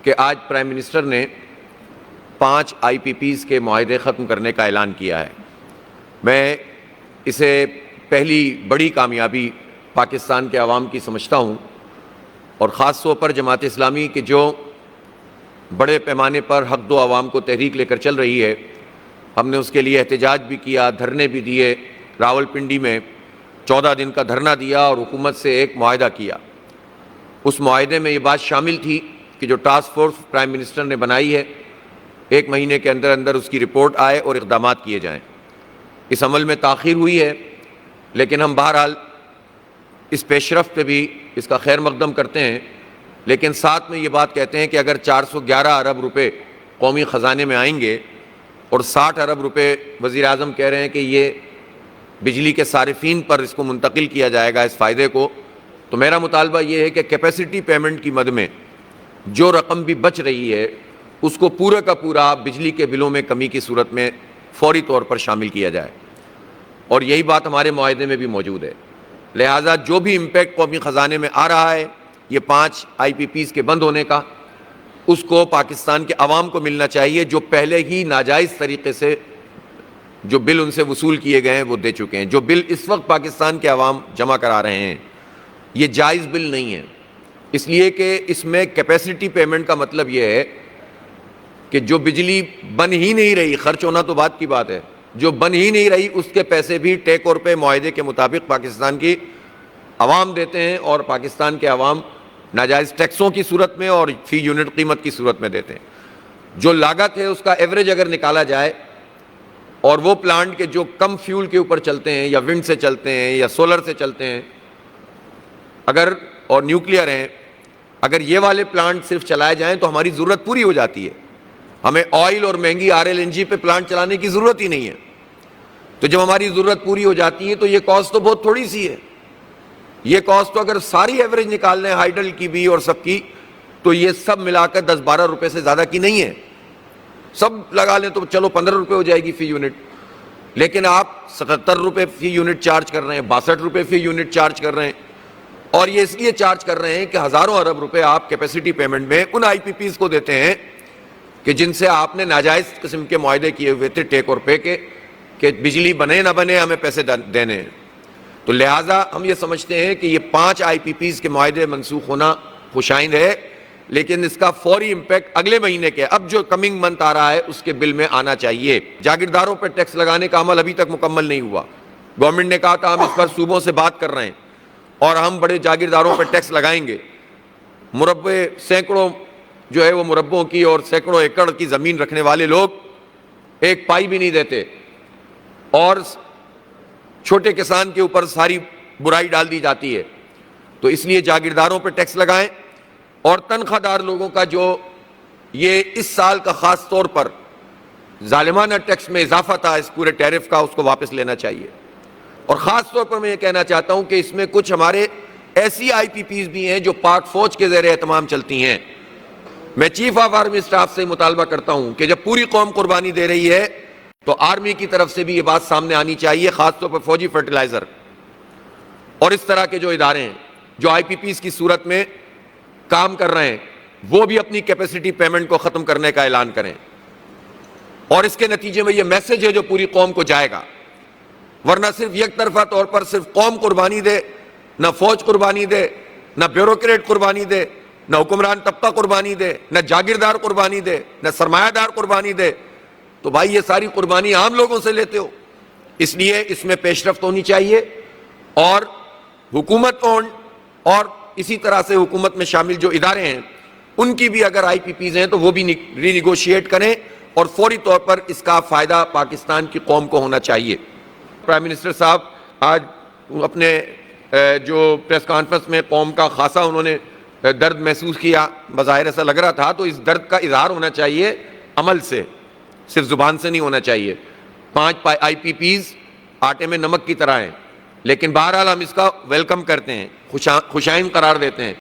کہ آج prime minister نے 5 IPPs کے معاہدے ختم کرنے کا اعلان کیا ہے۔ میں اسے پہلی بڑی کامیابی پاکستان کے عوام کی سمجھتا ہوں، اور خاص طور پر جماعت اسلامی کے جو بڑے پیمانے پر حق دو عوام کو تحریک لے کر چل رہی ہے۔ ہم نے اس کے لیے احتجاج بھی کیا، دھرنے بھی دیے، راولپنڈی میں 14 دن کا دھرنا دیا اور حکومت سے ایک معاہدہ کیا۔ اس معاہدے میں یہ بات شامل تھی کہ جو ٹاسک فورس پرائم منسٹر نے بنائی ہے، 1 مہینے کے اندر اندر اس کی رپورٹ آئے اور اقدامات کیے جائیں۔ اس عمل میں تاخیر ہوئی ہے، لیکن ہم بہرحال اس پیش رفت پہ بھی اس کا خیر مقدم کرتے ہیں، لیکن ساتھ میں یہ بات کہتے ہیں کہ اگر 411 ارب روپے قومی خزانے میں آئیں گے اور 60 ارب روپے وزیر اعظم کہہ رہے ہیں کہ یہ بجلی کے صارفین پر اس کو منتقل کیا جائے گا اس فائدے کو، تو میرا مطالبہ یہ ہے کہ کیپیسٹی پیمنٹ کی مد میں جو رقم بھی بچ رہی ہے اس کو پورا کا پورا بجلی کے بلوں میں کمی کی صورت میں فوری طور پر شامل کیا جائے، اور یہی بات ہمارے معاہدے میں بھی موجود ہے۔ لہٰذا جو بھی امپیکٹ قومی خزانے میں آ رہا ہے یہ 5 IPPs کے بند ہونے کا، اس کو پاکستان کے عوام کو ملنا چاہیے، جو پہلے ہی ناجائز طریقے سے جو بل ان سے وصول کیے گئے ہیں وہ دے چکے ہیں۔ جو بل اس وقت پاکستان کے عوام جمع کرا رہے ہیں یہ جائز بل نہیں ہے، اس لیے کہ اس میں کیپیسٹی پیمنٹ کا مطلب یہ ہے کہ جو بجلی بن ہی نہیں رہی، خرچ ہونا تو بات کی بات ہے، جو بن ہی نہیں رہی اس کے پیسے بھی ٹیک اور پے معاہدے کے مطابق پاکستان کی عوام دیتے ہیں، اور پاکستان کے عوام ناجائز ٹیکسوں کی صورت میں اور فی یونٹ قیمت کی صورت میں دیتے ہیں۔ جو لاگت ہے اس کا ایوریج اگر نکالا جائے، اور وہ پلانٹ کے جو کم فیول کے اوپر چلتے ہیں یا ونڈ سے چلتے ہیں یا سولر سے چلتے ہیں اگر اور نیوکلیئر ہیں، اگر یہ والے پلانٹ صرف چلائے جائیں تو ہماری ضرورت پوری ہو جاتی ہے، ہمیں آئل اور مہنگی RLNG پہ پلانٹ چلانے کی ضرورت ہی نہیں ہے۔ تو جب ہماری ضرورت پوری ہو جاتی ہے تو یہ کاسٹ تو بہت تھوڑی سی ہے، یہ کاسٹ تو اگر ساری ایوریج نکال لیں ہائیڈل کی بھی اور سب کی تو یہ سب ملا کر 10-12 روپے سے زیادہ کی نہیں ہے، سب لگا لیں تو چلو 15 روپے ہو جائے گی فی یونٹ، لیکن آپ 77 روپے فی یونٹ چارج کر رہے ہیں، 62 روپے فی یونٹ چارج کر رہے ہیں، اور یہ اس لیے چارج کر رہے ہیں کہ ہزاروں ارب روپے آپ کیپیسٹی پیمنٹ میں ان IPPs کو دیتے ہیں کہ جن سے آپ نے ناجائز قسم کے معاہدے کیے ہوئے تھے ٹیک اور پے کے، کہ بجلی بنے نہ بنے ہمیں پیسے دینے ہیں۔ تو لہٰذا ہم یہ سمجھتے ہیں کہ یہ 5 IPPs کے معاہدے منسوخ ہونا خوشائند ہے، لیکن اس کا فوری امپیکٹ اگلے مہینے کے اب جو کمنگ منتھ آ رہا ہے اس کے بل میں آنا چاہیے۔ جاگیرداروں پر ٹیکس لگانے کا عمل ابھی تک مکمل نہیں ہوا، گورنمنٹ نے کہا تھا ہم اس پر صوبوں سے بات کر رہے ہیں اور ہم بڑے جاگیرداروں پر ٹیکس لگائیں گے۔ مربع سینکڑوں جو ہے وہ مربعوں کی اور سینکڑوں ایکڑ کی زمین رکھنے والے لوگ ایک پائی بھی نہیں دیتے، اور چھوٹے کسان کے اوپر ساری برائی ڈال دی جاتی ہے۔ تو اس لیے جاگیرداروں پر ٹیکس لگائیں، اور تنخواہ دار لوگوں کا جو یہ اس سال کا خاص طور پر ظالمانہ ٹیکس میں اضافہ تھا اس پورے ٹیرف کا، اس کو واپس لینا چاہیے۔ اور خاص طور پر میں یہ کہنا چاہتا ہوں کہ اس میں کچھ ہمارے ایسی IPPs بھی ہیں جو پاک فوج کے زیر اہتمام چلتی ہیں۔ میں چیف آف آرمی اسٹاف سے مطالبہ کرتا ہوں کہ جب پوری قوم قربانی دے رہی ہے تو آرمی کی طرف سے بھی یہ بات سامنے آنی چاہیے، خاص طور پر فوجی فرٹیلائزر اور اس طرح کے جو ادارے ہیں جو IPPs کی صورت میں کام کر رہے ہیں، وہ بھی اپنی کیپیسٹی پیمنٹ کو ختم کرنے کا اعلان کریں، اور اس کے نتیجے میں یہ میسج ہے جو پوری قوم کو جائے گا۔ ورنہ صرف یک طرفہ طور پر صرف قوم قربانی دے، نہ فوج قربانی دے، نہ بیوروکریٹ قربانی دے، نہ حکمران طبقہ قربانی دے، نہ جاگیردار قربانی دے، نہ سرمایہ دار قربانی دے، تو بھائی یہ ساری قربانی عام لوگوں سے لیتے ہو۔ اس لیے اس میں پیش رفت ہونی چاہیے، اور حکومت اور اسی طرح سے حکومت میں شامل جو ادارے ہیں ان کی بھی اگر IPPs ہیں تو وہ بھی ری نیگوشیٹ کریں، اور فوری طور پر اس کا فائدہ پاکستان کی قوم کو ہونا چاہیے۔ پرائم منسٹر صاحب آج اپنے جو پریس کانفرنس میں قوم کا خاصا انہوں نے درد محسوس کیا، بظاہر ایسا لگ رہا تھا، تو اس درد کا اظہار ہونا چاہیے عمل سے، صرف زبان سے نہیں ہونا چاہیے۔ 5 IPPs آٹے میں نمک کی طرح ہیں، لیکن بہرحال ہم اس کا ویلکم کرتے ہیں، خوشائند قرار دیتے ہیں۔